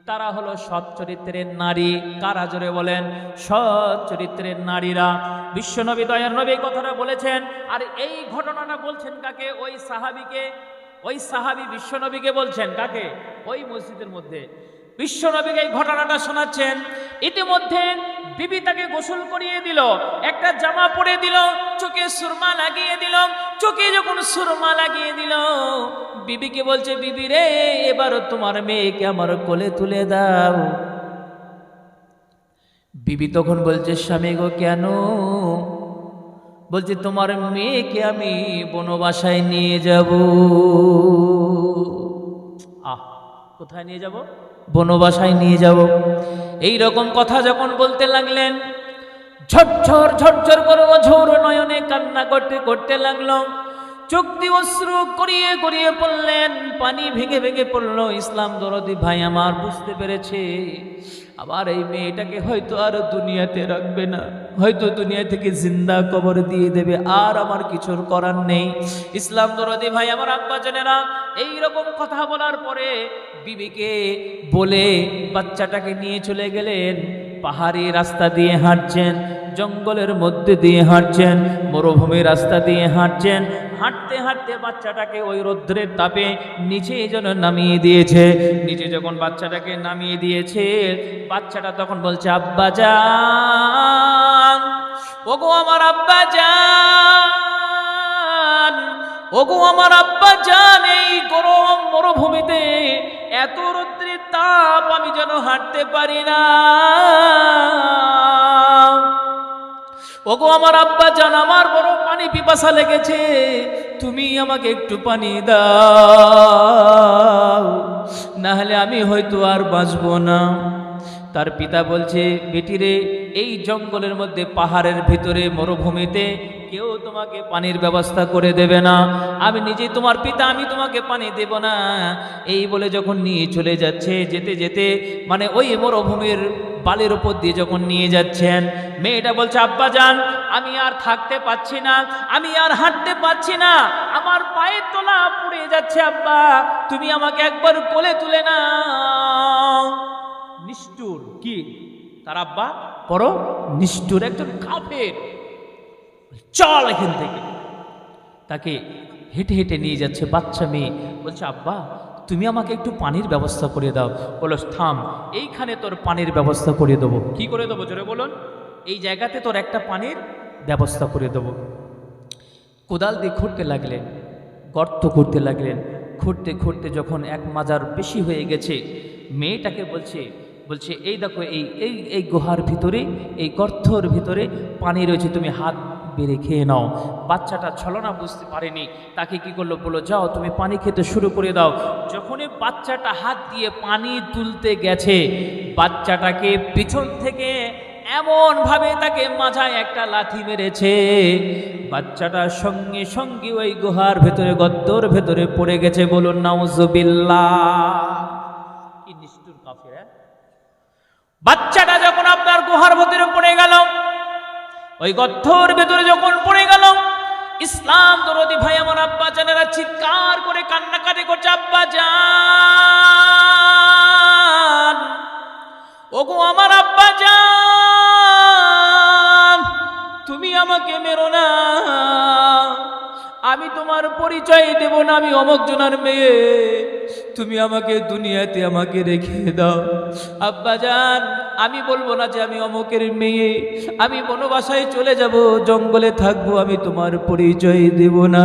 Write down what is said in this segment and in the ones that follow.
তারা হলো সৎ চরিত্রের নারী। কারা? জোরে বলেন। সৎ চরিত্রের নারীরা। বিশ্বনবী দয়ার নবী কথাটা বলেছেন। আর এই ঘটনাটা বলছেন কাকে? ওই সাহাবীকে। ওই সাহাবী বিশ্বনবীকে বলছেন। কাকে? ওই মসজিদের মধ্যে বিশ্বনবীকে এই ঘটনাটা শোনাচ্ছেন। ইতিমধ্যে বিবি তাকে গোসল করিয়ে দিল, একটা জামা পরে দিল, চোখে সুরমা লাগিয়ে দিল। চোখে যখন সুরমা লাগিয়ে দিল, বিবিকে বলছে, বিবি রে, এবার তোমার মেয়েকে আমার কোলে তুলে দাও। বিবি তখন বলছে, স্বামী গো, কেন? বলছে, তোমার মেয়েকে আমি বনবাসায় নিয়ে যাব। কোথায় নিয়ে যাব? বনবাসায় নিয়ে যাব। এই রকম কথা যখন বলতে লাগলেন, ঝরঝর ঝরঝর করে অঝোর নয়নে কান্না করতে করতে লাগলো। চোখ দিয়ে অশ্রু গড়িয়ে গড়িয়ে পড়লেন, পানি ভেঙে ভেঙে পড়লো। ইসলাম দরদি ভাই আমার বুঝতে পেরেছে, আবার এই মেয়েটাকে হয়তো আর দুনিয়াতে রাখবে না, হয়তো দুনিয়া থেকে জিন্দা কবর দিয়ে দেবে, আর আমার কিছুর করার নেই। ইসলাম দরদি ভাই আমার, আব্বা জানেরা, এইরকম কথা বলার পরে বিবিকে বলে বাচ্চাটাকে নিয়ে চলে গেলেন। পাহাড়ি রাস্তা দিয়ে হাঁটছেন, জঙ্গলের মধ্যে দিয়ে হাঁটছেন, মরুভূমির রাস্তা দিয়ে হাঁটছেন। হাঁটতে হাঁটতে বাচ্চাটাকে ওই রৌদ্রের তাপে নিচে যেন নামিয়ে দিয়েছে। নিচে যখন বাচ্চাটাকে নামিয়ে দিয়েছে, বাচ্চাটা তখন বলছে, আব্বা জান, ওগো আমার আব্বা জান, ওগো আমার আব্বা জান, এই গরম মরুভূমিতে এত রৌদ্রের তাপ আমি যেন হাঁটতে পারি না। ওগো আমার আব্বা জান, আমার বড় পানি পিপাসা লেগেছে, তুমি আমাকে একটু পানি দাও, না হলে আমি হয়তো আর বাঁচবো না। তার পিতা বলছে, বেটিরে, এই জঙ্গলের মধ্যে, পাহাড়ের ভিতরে, মরুভূমিতে কেউ তোমাকে পানির ব্যবস্থা করে দেবে না, আমি নিজেই তোমার পিতা, আমি তোমাকে পানি দেব না। এই বলে যখন নিয়ে চলে যাচ্ছে, যেতে যেতে মানে ওই মরুভূমির বালির উপর দিয়ে যখন নিয়ে যাচ্ছেন, মেয়েটা বলছে, আব্বা জান, আমি আর থাকতে পাচ্ছি না, আমি আর হাঁটতে পাচ্ছি না, আমার পায়ের তলা পুড়ে যাচ্ছে, আব্বা তুমি আমাকে একবার কোলে তুলে নাও। নিষ্ঠুর। কি তার আব্বা? বড় নিষ্ঠুর, একজন কাফের। চল এখান থেকে। তাকে হেঁটে হেঁটে নিয়ে যাচ্ছে বাচ্চা মেয়ে, বলছে, আব্বা তুমি আমাকে একটু পানির ব্যবস্থা করে দাও। বলো, থাম, এইখানে তোর পানির ব্যবস্থা করে দেবো। কি করে দেবো? জোরে বলুন। এই জায়গাতে তোর একটা পানির ব্যবস্থা করে দেবো। কোদাল দিয়ে খুঁড়তে লাগলেন, গর্ত করতে লাগলেন। খুঁড়তে খুঁড়তে যখন এক মাজার বেশি হয়ে গেছে, মেয়েটাকে বলছে, এই দেখো, এই এই এই গুহার ভিতরে, এই গর্তর ভিতরে পানি রয়েছে, তুমি হাত বেড়ে খেয়ে নাও। বাচ্চাটা ছলনা বুঝতে পারেনি, তাকে কি করলো? বলো, যাও তুমি পানি খেতে শুরু করে দাও। যখনই বাচ্চাটা হাত দিয়ে পানি তুলতে গেছে, বাচ্চাটাকে পিছন থেকে এমন ভাবে তাকে মাথায় একটা লাথি মেরেছে, বাচ্চাটা সঙ্গে সঙ্গে ওই গুহার ভেতরে, গর্তর ভেতরে পড়ে গেছে। বলুন নাউজুবিল্লাহ। কি নিষ্ঠুর কাফের! বাচ্চাটা যখন আপনার গুহার ভেতরে পড়ে গেল, ওই গর্তর ভেতরে যখন পড়ে গেল, ইসলাম দরদি ভাই আমার, আব্বা জানেরা চিৎকার করে কান্নাকাটি করছে, আব্বা জান, ওগো আমার আব্বা জান, তুমি আমাকে মেরো না, আমি তোমার পরিচয় দেব না, আমি অমুক জনার মেয়ে, তুমি আমাকে দুনিয়াতে আমাকে রেখে দাও। আব্বা জান, আমি বলবো না যে আমি অমুকের মেয়ে, আমি বনবাসায় চলে যাব, জঙ্গলে থাকবো, আমি তোমার পরিচয় দেব না।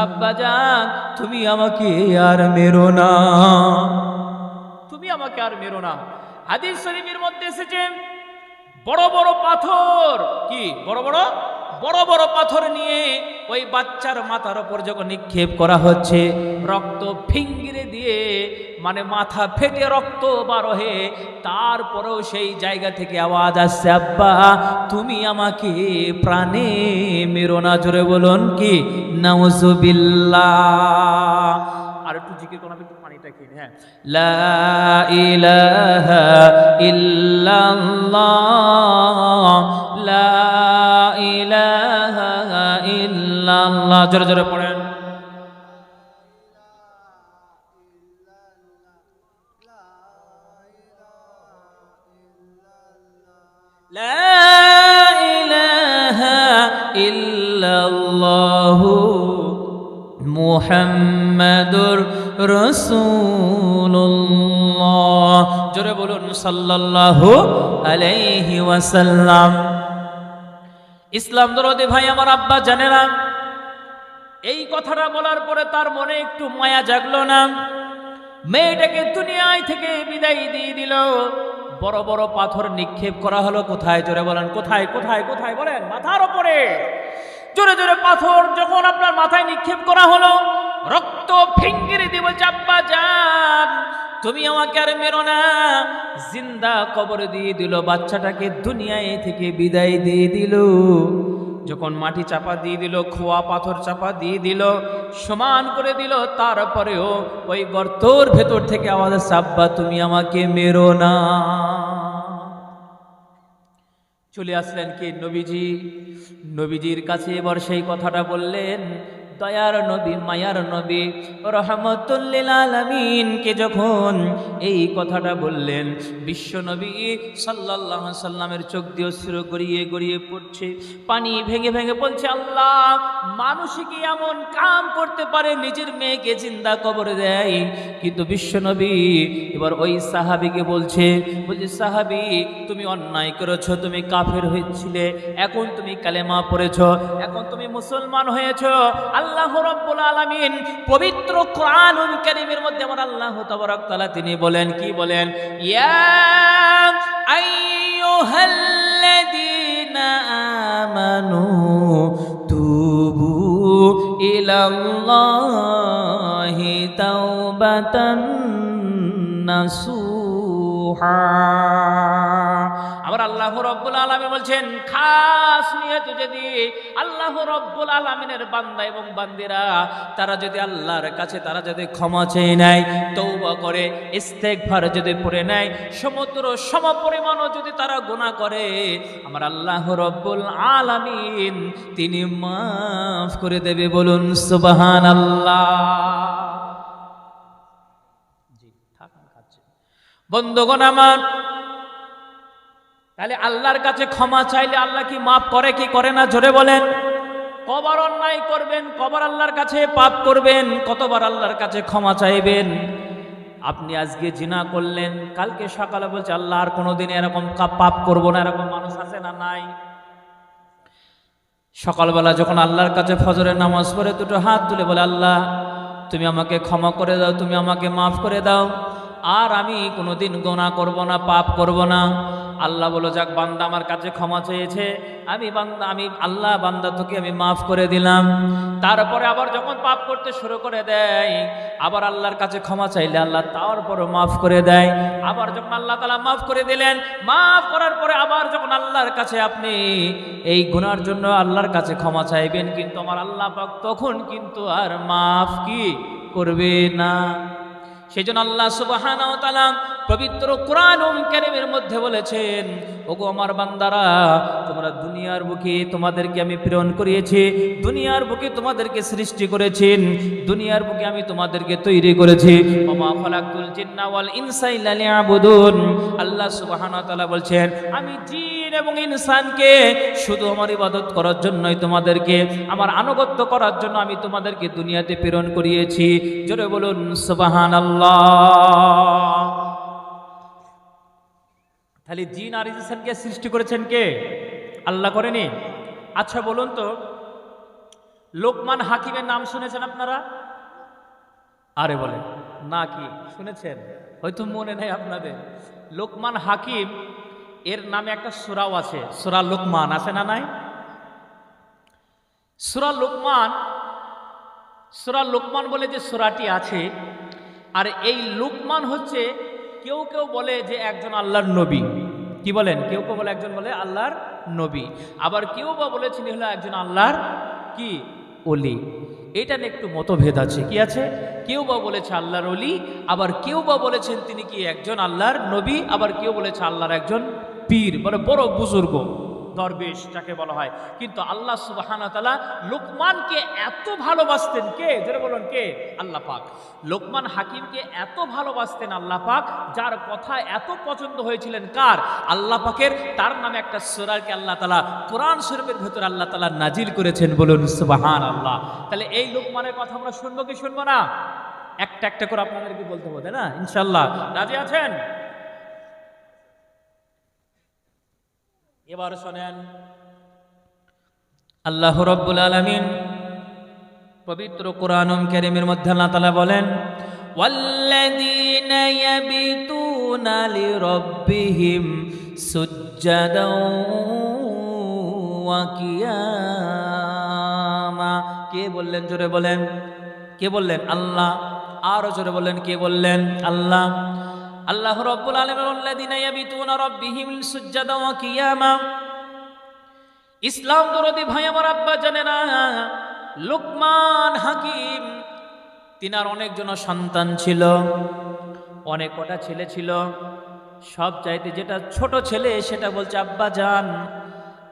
আব্বা জান, তুমি আমাকে আর মেরো না, তুমি আমাকে আর মেরো না। হাদিস শরীফের মধ্যে এসেছে, বড় বড় পাথর, কি বড় বড় বড় বড় পাথর নিয়ে ওই বাচ্চার মাথার উপর যখন নিক্ষেপ করা হচ্ছে, রক্ত ফিঙ্গিরে দিয়ে মানে মাথা ফেটে রক্ত বার হয়ে, তারপরেও সেই জায়গা থেকে আওয়াজ আসছে, আব্বা তুমি আমাকে প্রাণে মেরো না। জোরে বলুন কি নাউজুবিল্লাহ। আর একটু জিকির করুন, একটু পানিটা খেয়ে। হ্যাঁ, লা ইলাহা ইল্লাল্লাহ, লা ইলাহা ইল্লাল্লাহ। জোরে জোরে পড়েন। লা ইলাহা ইল্লাল্লাহু মুহাম্মাদুর রাসূলুল্লাহ। জোরে বলুন সাল্লাল্লাহু আলাইহি ওয়াসাল্লাম। ইসলাম দরদি ভাই আমার, আব্বা জানেরা, এই কথাটা বলার পরে তার মনে একটু মায়া জাগলো না? মেয়েটাকে দুনিয়ায় থেকে বিদায় দিয়ে দিল। বড় বড় পাথর নিক্ষেপ করা হলো। কোথায়? জোরে বলেন, কোথায় কোথায় কোথায়? বলেন, মাথার উপরে জোরে জোরে পাথর যখন আপনার মাথায় নিক্ষেপ করা হলো, রক্ত ফিঙ্গিরে দিব, আব্বা জান তুমি আমাকে আর মেরো না। জিন্দা কবরে দিয়ে দিল, বাচ্চাটাকে দুনিয়ায় থেকে বিদায় দিয়ে দিল। যখন মাটি চাপা দিয়ে দিল, খোয়া পাথর চাপা দিয়ে দিল, সমান করে দিল, তারপরেও ওই গর্তর ভেতর থেকে আওয়াজ আসছে, আব্বা তুমি আমাকে মেরো না। চলে আসলেন কে? নবীজি। নবীজির কাছে এবার সেই কথাটা বললেন। দয়ার নবী, মায়ার নবী, রহমতুল লিল আলামিনকে যখন এই কথাটা বললেন, বিশ্ব নবী সাল্লাল্লাহু আলাইহি সাল্লামের চোখ দিয়ে অশ্রু গড়িয়ে গড়িয়ে পড়ছে, পানি ভেঙে ভেঙে বলছে, আল্লাহ, মানুষ কি এমন কাম করতে পারে নিজের মেয়েকে জিন্দা কবরে দেয়? কিন্তু বিশ্ব নবী এবার ওই সাহাবীকে বলছে, সাহাবী তুমি অন্যায় করেছো, তুমি কাফের হয়েছিলে, এখন তুমি কালেমা পড়েছো, এখন তুমি মুসলমান হয়েছো। আল্লাহ রাব্বুল আলামিন পবিত্র কোরআনুল কারীমের মধ্যে আমার আল্লাহ তাবারক তাআলা তিনি বলেন, কি বলেন? ইয়া আইয়ুহাল্লাযীনা আমানু তুবু ইলাল্লাহি তাওবাতান নাসুহা। আবার আল্লাহ রাব্বুল আলামিন বলছেন, খাস নিয়ত যদি আল্লাহ রাব্বুল আলামিনের বান্দা এবং বান্দিরা তারা যদি আল্লাহর কাছে তারা যদি ক্ষমা চেয়ে নেয়, তওবা করে, ইস্তেগফার যদি পড়ে নেয়, সমুদ্র সমপরিমাণও যদি তারা গুনাহ করে, আমার আল্লাহ রাব্বুল আলামিন তিনি মাফ করে দেবে। বলুন সুবহানাল্লাহ। জি, থাকুন খাচ্ছে। বন্ধুগণ আমার, তাহলে আল্লাহর কাছে ক্ষমা চাইলে আল্লাহ কি মাফ করে কি করে না? জোরে বলেন। কবার অন্যায় করবেন, কবার আল্লাহর কাছে পাপ করবেন, কতবার আল্লাহর কাছে ক্ষমা চাইবেন? আপনি আজকে জিনা করলেন, কালকে সকালে বলছে আল্লাহ আর কোনোদিন এরকম পাপ করব না, এরকম মানুষ আছে না নাই? সকালবেলা যখন আল্লাহর কাছে ফজরের নামাজ পড়ে দুটো হাত তুলে বলে, আল্লাহ তুমি আমাকে ক্ষমা করে দাও, তুমি আমাকে মাফ করে দাও, আর আমি কোনোদিন গুনাহ করব না, পাপ করব না। আল্লাহ বলো, যাক বান্দা আমার কাছে ক্ষমা চেয়েছে, আমি আল্লাহ বান্দা তোকে আমি মাফ করে দিলাম। তারপরে আবার যখন পাপ করতে শুরু করে দেয়, আবার আল্লাহর কাছে ক্ষমা চাইলে আল্লাহ তারপরও মাফ করে দেয়। আবার যখন আল্লাহ তাআলা মাফ করে দিলেন, মাফ করার পরে আবার যখন আল্লাহর কাছে আপনি এই গুনার জন্য আল্লাহর কাছে ক্ষমা চাইবেন, কিন্তু আমার আল্লাহ পাক তখন কিন্তু আর মাফ কি করবে না। সেজন্য আল্লাহ সুবহানাহু ওয়া তাআলা পবিত্র কোরআনুল কারীমের মধ্যে বলেছেন, ওগো আমার বান্দারা, তোমরা দুনিয়ার বুকে তোমাদেরকে আমি প্রেরণ করিয়েছি, দুনিয়ার বুকে তোমাদেরকে সৃষ্টি করেছি, দুনিয়ার বুকে আমি তোমাদেরকে তৈরি করেছি। ওমা খালাকতুল জিন্না ওয়াল ইনসা ইল্লা লিয়াবুদুন। আল্লাহ সুবহানাহু ওয়া তাআলা বলছেন, আমি জিন এবং ইনসানকে শুধু আমার ইবাদত করার জন্যই, তোমাদেরকে আমার আনুগত্য করার জন্য আমি তোমাদেরকে দুনিয়াতে প্রেরণ করিয়েছি। জোরে বলুন সুবহানাল্লাহ। তাহলে জিন আর ইনসানকে সৃষ্টি করেছেন কে? আল্লাহ করেনি? আচ্ছা বলুন তো, লোকমান হাকিমের নাম শুনেছেন আপনারা? আরে বলেন না, কি শুনেছেন? হয়তো মনে নেই আপনাদের। লোকমান হাকিম এর নামে একটা সূরাও আছে, সূরা লোকমান, আছে না নাই? সূরা লোকমান বলে যে সূরাটি আছে, আর এই লোকমান হচ্ছে, কেউ কেউ বলে যে একজন আল্লাহর নবী। কি বলেন? কেউ কেউ বলে একজন বলে আল্লাহর নবী, আবার কেউ বা বলেছেন হলো একজন আল্লাহর কি ওলি। এটা নিয়ে একটু মতভেদ আছে। কি আছে? কেউ বা বলেছে আল্লাহর ওলি, আবার কেউ বা বলেছেন তিনি কি একজন আল্লাহর নবী, আবার কেউ বলেছে আল্লাহর একজন পীর, মানে বড় বুজুর্গ। দরবেশ যাকে বলা হয়। কিন্তু আল্লাহ সুবহানাহু ওয়া তাআলা লোকমানকে এত ভালোবাসতেন, কে যারা বলেন কে? আল্লাহ পাক। লোকমান হাকিমকে এত ভালোবাসতেন আল্লাহ পাক, যার কথা এত পছন্দ হয়েছিলেন কার? আল্লাহ পাকের। তার নামে একটা সূরাকে আল্লাহ তাআলা কোরআন শরীফের ভিতরে আল্লাহ তাআলা নাজিল করেছেন, বলুন সুবহানাল্লাহ। তাহলে এই লোকমানের কথা আমরা শুনবো কি শুনবো না? একটা একটা করে আপনাদেরকে বলতে হবে না, ইনশাআল্লাহ। রাজি আছেন? এবার শোনেন, আল্লাহ রাব্বুল আলামিন পবিত্র কোরআনুল কারীমের মধ্যে আল্লাহ তাআলা বলেন, ওয়াল্লাযীনা ইয়াবিতুনা লিরাব্বিহিম সুজ্জাদাও ওয়া কিয়ামা। কে বললেন? জোরে বলেন, কে বললেন? আল্লাহ। আরো জোরে বলেন, কে বললেন? আল্লাহ। আল্লাহ রাব্বুল আলামিন আল্লাযীনা ইয়াবিতুনা রাব্বিহিম সুজ্জাদা ওয়া কিয়ামা। ইসলাম দরদি ভাই আমার, আব্বা জানেনা, লোকমান হাকিম তিনার অনেকজন সন্তান ছিল, অনেক কটা ছেলে ছিল। সব চাইতে যেটা ছোট ছেলে সেটা বলছে, আব্বা জান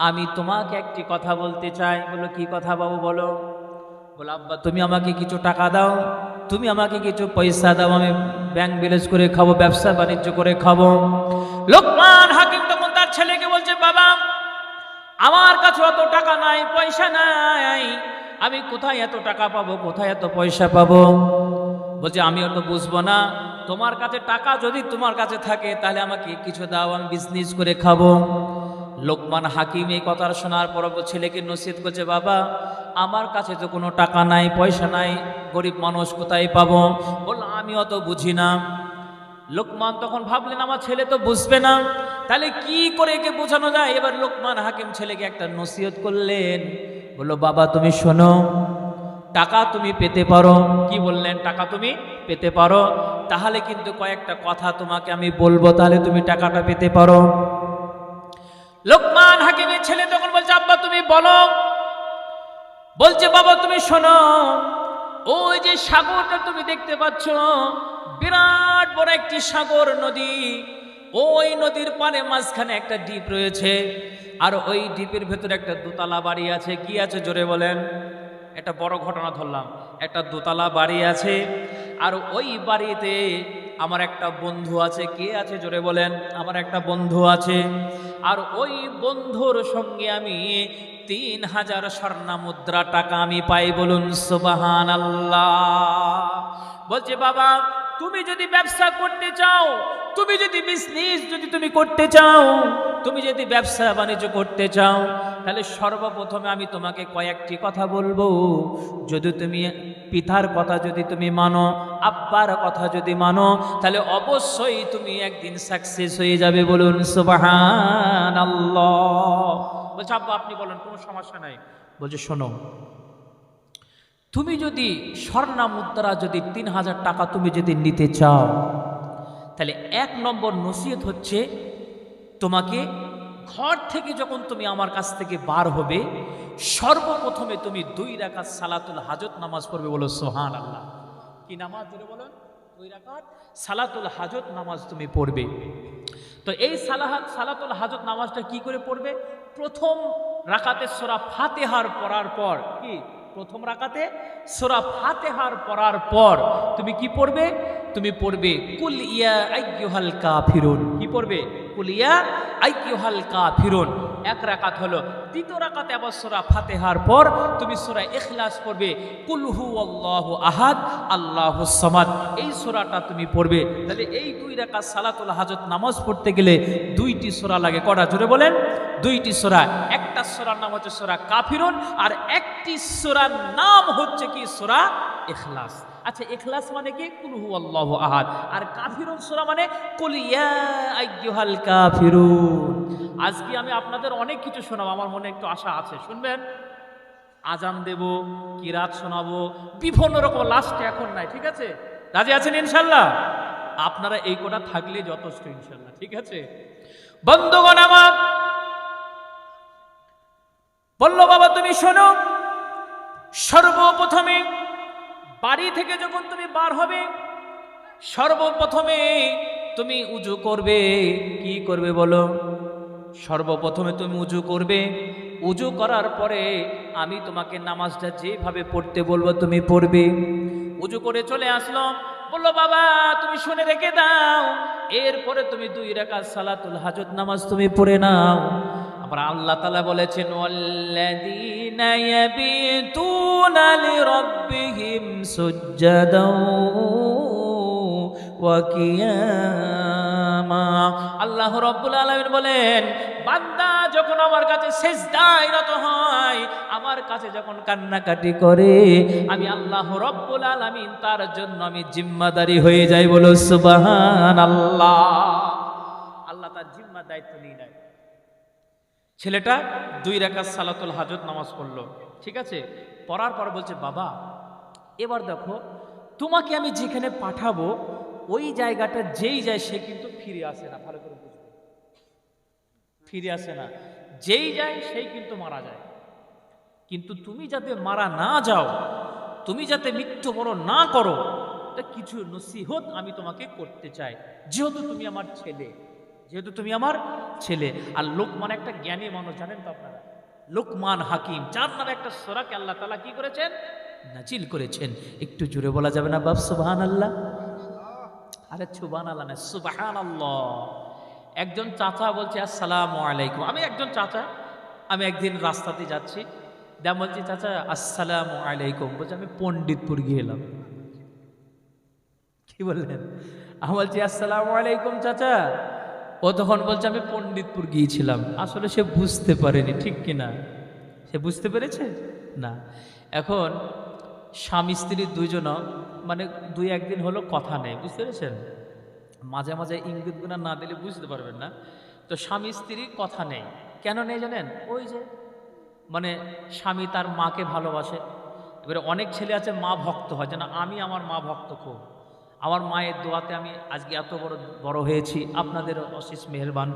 আমি তোমাকে একটি কথা বলতে চাই। বলো কি কথা বাবু বলো? বলো আব্বা তুমি আমাকে কিছু টাকা দাও, তুমি আমাকে কিছু পয়সা দাও, আমি ব্যাংক ব্যালেন্স করে খাবো, ব্যবসা বাণিজ্য করে খাবো। লোকমান হাকিম তখন তার ছেলেকে বলছে, বাবা আমার কাছে অত টাকা নাই, পয়সা নাই, আমি কোথায় এত টাকা পাবো, কোথায় এত পয়সা পাবো? বলছে আমি অত বুঝবো না, তোমার কাছে টাকা যদি তোমার কাছে থাকে তাহলে আমাকে কিছু দাও, আমি বিজনেস করে খাবো। লোকমান হাকিম এই কথা শোনার পর ছেলেকে নসিহত করছে, বাবা আমার কাছে তো কোনো টাকা নাই, পয়সা নাই, গরিব মানুষ কোথায় পাবো? বললো আমি অত বুঝি না। লোকমান তখন ভাবলেন আমার ছেলে তো বুঝবে না, তাহলে কি করে একে বোঝানো যায়? এবার লোকমান হাকিম ছেলেকে একটা নসিহত করলেন, বললো বাবা তুমি শোনো, টাকা তুমি পেতে পারো। কি বললেন? টাকা তুমি পেতে পারো, তাহলে কিন্তু কয়েকটা কথা তোমাকে আমি বলবো, তাহলে তুমি টাকাটা পেতে পারো। লোকমান হাকিমের ছেলে তখন বলছে, আব্বা তুমি বলো। বলছে বাবা তুমি শোনো, ওই যে সাগরটা তুমি দেখতে পাচ্ছ, বিরাট বড় একটি সাগর, নদী। ওই নদীর পারে মাঝখানে একটা দ্বীপ রয়েছে, আর ওই দ্বীপের ভেতরে একটা দোতলা বাড়ি আছে। কি আছে জোরে বলেন? একটা বড় ঘটনা ধরলাম, একটা দোতলা বাড়ি আছে, আর ওই বাড়িতে আমার একটা বন্ধু আছে। কে আছে জোরে বলেন? আমার একটা বন্ধু আছে, আর ওই বন্ধুর সঙ্গে আমি 3000 স্বর্ণ মুদ্রা টাকা আমি পাই, বলুন সুবহানাল্লাহ। বলছে বাবা তুমি যদি ব্যবসা করতে চাও, তুমি যদি বিজনেস যদি তুমি করতে চাও, তুমি যদি ব্যবসা বাণিজ্য করতে চাও, তাহলে সর্বপ্রথমে আমি তোমাকে কয়েকটি কথা বলবো। যদি তুমি পিতার কথা যদি তুমি মানো, আব্বার কথা যদি মানো, তাহলে অবশ্যই তুমি একদিন সাকসেস হয়ে যাবে, বলুন সুবহানাল্লাহ। বলছে আব্বা আপনি বলেন, কোনো সমস্যা নাই। বলছে শোনো, তুমি যদি স্বর্ণ মুদ্রা যদি 3000 টাকা তুমি যদি নিতে চাও, তাহলে 1 নম্বর নসিহত হচ্ছে, তোমাকে ঘর থেকে যখন তুমি আমার কাছ থেকে বার হবে, সর্বপ্রথমে তুমি 2 রাকাত সালাতুল হাজত নামাজ পড়বে, বলো সুবহানাল্লাহ। কি নামাজ জোরে বলেন? 2 রাকাত সালাতুল হাজত নামাজ তুমি পড়বে। তো এই সালাতুল হাজত নামাজটা কি করে পড়বে? প্রথম রাকাতে সূরা ফাতিহার পড়ার পর, কি প্রথম রাকাতে সূরা ফাতিহার পড়ার পর তুমি কি পড়বে? তুমি পড়বে কুল ইয়া আইয়ুহাল কাফিরুন। কি পড়বে? কুল ইয়া আইয়ুহাল কাফিরুন। 1 রাকাত হলো। দ্বিতীয় রাকাতে আবার সূরা ফাতিহার পর তুমি সূরা ইখলাস পড়বে, কুল হুয়াল্লাহু আহাদ আল্লাহুস সামাদ। এই সূরাটা তুমি পড়বে। তাহলে এই 2 রাকাত সালাতুল হাজত নামাজ পড়তে গেলে 2টি সূরা লাগে। কটা জোরে বলেন? 2টি সূরা। একটা সূরার নাম হচ্ছে সূরা কাফিরুন, আর একটি সূরার নাম হচ্ছে কি? সূরা ইখলাস। আচ্ছা ইখলাস মানে কি? কুল হুয়াল্লাহু আহাদ। আর কাফিরুন সূরা মানে কুল ইয়া আইয়ুহাল কাফিরুন। আজকে আমি আপনাদের অনেক কিছু শোনাবো, আমার মনে একটু আশা আছে, শুনবেন? আজান দেব, কিরাত শোনাবো, বিভিন্ন রকম, লাস্টে এখন নাই, ঠিক আছে? রাজি আছেন ইনশাআল্লাহ? আপনারা এই কোটা থাকলে যথেষ্ট ইনশাআল্লাহ, ঠিক আছে? বন্ধুগণ আমার, বলল বাবা তুমি শোনো, সর্বপ্রথমে বাড়ি থেকে যখন তুমি বার হবে, সর্বপ্রথমে তুমি উজু করবে। কি করবে বলো? সর্বপ্রথমে তুমি উজু করবে, উজু করার পরে আমি তোমাকে নামাজটা যেভাবে পড়তে বলবো তুমি পড়বে। উজু করে চলে আসলো, বললো বাবা তুমি শুনে রেখে দাও, এরপরে তুমি 2 রাকাত সালাতুল হাজত নামাজ তুমি পড়ে নাও। আবার আল্লাহ তাআলা বলেছেন ওয়াল্লাযীনা ইয়াবিতুনা লিরাব্বিহিম সুজদাও ওয়া কিয়ামা। আল্লাহ রাব্বুল আলামিন বলেন বান্দা যখন আমার কাছে সিজদায় নত হয়, আমার কাছে যখন কান্নাকাটি করে, আমি আল্লাহ রাব্বুল আলামিন তার জন্য আমি জিম্মাদারি হয়ে যাই। বলো সুবহানাল্লাহ। আল্লাহ তার জিম্মা দায়িত্ব নিয়ে নেয়। ছেলেটা 2 রাকাত সালাতুল হাজত নামাজ পড়লো, ঠিক আছে। পড়ার পর বলছে বাবা এবার দেখো তোমাকে আমি যেখানে পাঠাবো ওই জায়গাটা যেই যায় সে কিন্তু ফিরে আসে না, ভালো করে বুঝবে, ফিরে আসে না, যেই যায় সেই কিন্তু মারা যায়। কিন্তু তুমি যাতে মারা না যাও, তুমি যাতে মৃত্যুবরণ না করো, তা কিছু নসিহত আমি তোমাকে করতে চাই, যেহেতু তুমি আমার ছেলে, যেহেতু তুমি আমার ছেলে। আর লোকমান একটা জ্ঞানী মানুষ, জানেন তো আপনারা, লোকমান হাকিম, যার নামে একটা সূরাকে আল্লাহ তাআলা কি করেছেন, নাজিল করেছেন। একটু জোরে বলা যাবে না বাপ সুবহানাল্লাহ? আরে সুবহানাল্লাহ না, সুবহানাল্লাহ। একজন চাচা বলছে আসসালামু আলাইকুম। আমি একজন চাচা, আমি একদিন রাস্তাতে যাচ্ছি, বলছি চাচা আসসালামু আলাইকুম, বলছে আমি পণ্ডিতপুর গিয়ে এলাম। কি বললেন? আমি বলছি আসসালামু আলাইকুম চাচা, ও তখন বলছে আমি পণ্ডিতপুর গিয়েছিলাম। আসলে সে বুঝতে পারেনি, ঠিক কিনা? সে বুঝতে পেরেছে না। এখন স্বামী স্ত্রী দুইজনও মানে 2-1 দিন হলো কথা নেই, বুঝতে পেরেছেন? মাঝে মাঝে ইঙ্গিতগুলো না দিলে বুঝতে পারবেন না। তো স্বামী স্ত্রী কথা নেই, কেন নেই জানেন? ওই যে মানে স্বামী তার মাকে ভালোবাসে। এবারে অনেক ছেলে আছে মা ভক্ত হয়, যেন আমি আমার মা ভক্ত খুব, আমার মায়ের দোয়াতে আমি আজকে এত বড় হয়েছি, আপনাদের অশেষ মেহেরবান।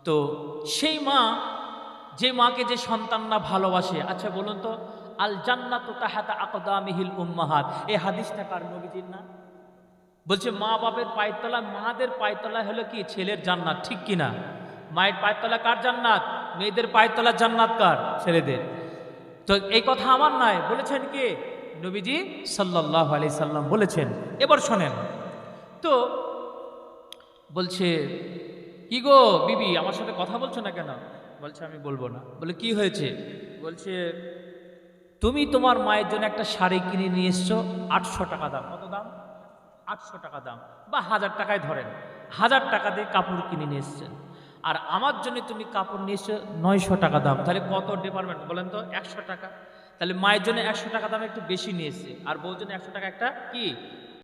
তো সেই মা, যে মাকে যে সন্তানরা ভালোবাসে, আচ্ছা বলুন তো, আল জান্নাতু তাহাতা আকদামিহিল উম্মাহাত, এই হাদিসটা কার? নবীজির না? বলছে মা বাপের পায়ের তলা, মাদের পায়ের তলা হলো কি ছেলের জান্নাত, ঠিক কিনা? মায়ের পায়ের তলা কার জান্নাত? মেয়েদের পায়ের তলা জান্নাত কার? ছেলেদের। তো এই কথা আমার নয়, বলেছেন কে? নবীজি সাল্লাল্লাহু আলাইহি সাল্লাম বলেছেন। এবার শোনেন তো, বলছে কি গো বিবি আমার সাথে কথা বলছো না কেন? বলছে আমি বলবো না। বলে কি হয়েছে? বলছে তুমি তোমার মায়ের জন্য একটা শাড়ি কিনে নিয়ে এসছো 800 টাকা দাম। কত দাম? 800 টাকা দাম, বা 1000 টাকায় ধরেন, 1000 টাকা দিয়ে কাপড় কিনে নিয়ে এসছেন। আর আমার জন্য তুমি কাপড় নিয়ে এসছো 900 টাকা দাম। তাহলে কত ডিফারেন্স বলেন তো? 100 টাকা। তাহলে মায়ের জন্য 100 টাকা দাম একটু বেশি নিয়ে এসছে, আর বউর জন্য 100 টাকা একটা কি